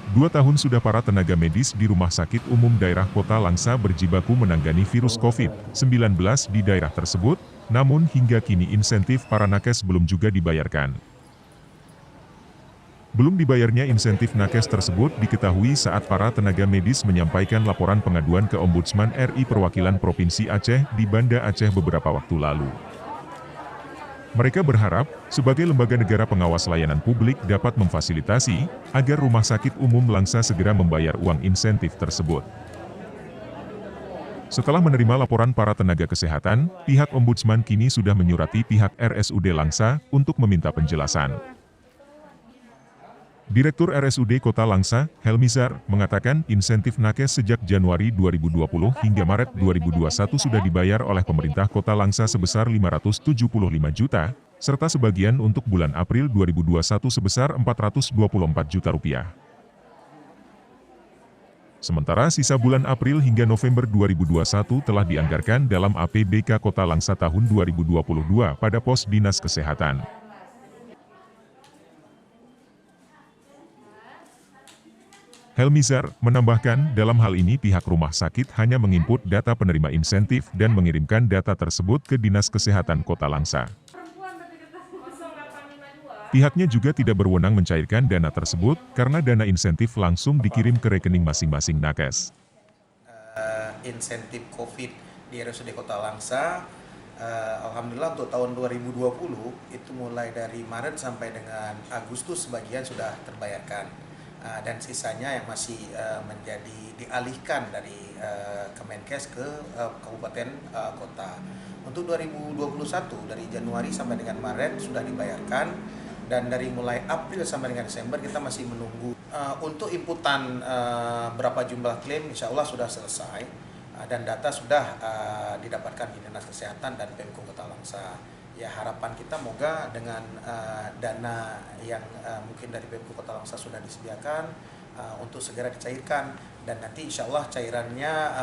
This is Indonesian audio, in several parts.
2 tahun sudah para tenaga medis di Rumah Sakit Umum Daerah Kota Langsa berjibaku menangani virus COVID-19 di daerah tersebut, namun hingga kini insentif para nakes belum juga dibayarkan. Belum dibayarnya insentif nakes tersebut diketahui saat para tenaga medis menyampaikan laporan pengaduan ke Ombudsman RI Perwakilan Provinsi Aceh di Banda Aceh beberapa waktu lalu. Mereka berharap, sebagai lembaga negara pengawas layanan publik dapat memfasilitasi, agar Rumah Sakit Umum Langsa segera membayar uang insentif tersebut. Setelah menerima laporan para tenaga kesehatan, pihak Ombudsman kini sudah menyurati pihak RSUD Langsa untuk meminta penjelasan. Direktur RSUD Kota Langsa, Helmizar, mengatakan insentif nakes sejak Januari 2020 hingga Maret 2021 sudah dibayar oleh pemerintah Kota Langsa sebesar 575 juta, serta sebagian untuk bulan April 2021 sebesar 424 juta rupiah. Sementara sisa bulan April hingga November 2021 telah dianggarkan dalam APBK Kota Langsa tahun 2022 pada pos Dinas Kesehatan. Helmizar menambahkan, dalam hal ini pihak rumah sakit hanya menginput data penerima insentif dan mengirimkan data tersebut ke Dinas Kesehatan Kota Langsa. Pihaknya juga tidak berwenang mencairkan dana tersebut, karena dana insentif langsung dikirim ke rekening masing-masing nakes. Insentif COVID di RSUD Kota Langsa, alhamdulillah untuk tahun 2020 itu mulai dari Maret sampai dengan Agustus sebagian sudah terbayarkan. Dan sisanya yang masih menjadi dialihkan dari Kemenkes ke kabupaten kota. Untuk 2021 dari Januari sampai dengan Maret sudah dibayarkan, dan dari mulai April sampai dengan Desember kita masih menunggu. Untuk inputan berapa jumlah klaim insya Allah sudah selesai, dan data sudah didapatkan di Dinas Kesehatan dan Pemko Kota Langsa. Ya, harapan kita moga dengan dana yang mungkin dari Pemko Kota Langsa sudah disediakan untuk segera dicairkan, dan nanti insya Allah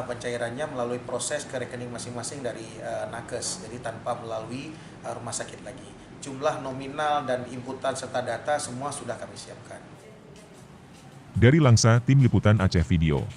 pencairannya melalui proses ke rekening masing-masing dari nakes, jadi tanpa melalui rumah sakit lagi. Jumlah nominal dan inputan serta data semua sudah kami siapkan. Dari Langsa, Tim Liputan Aceh Video.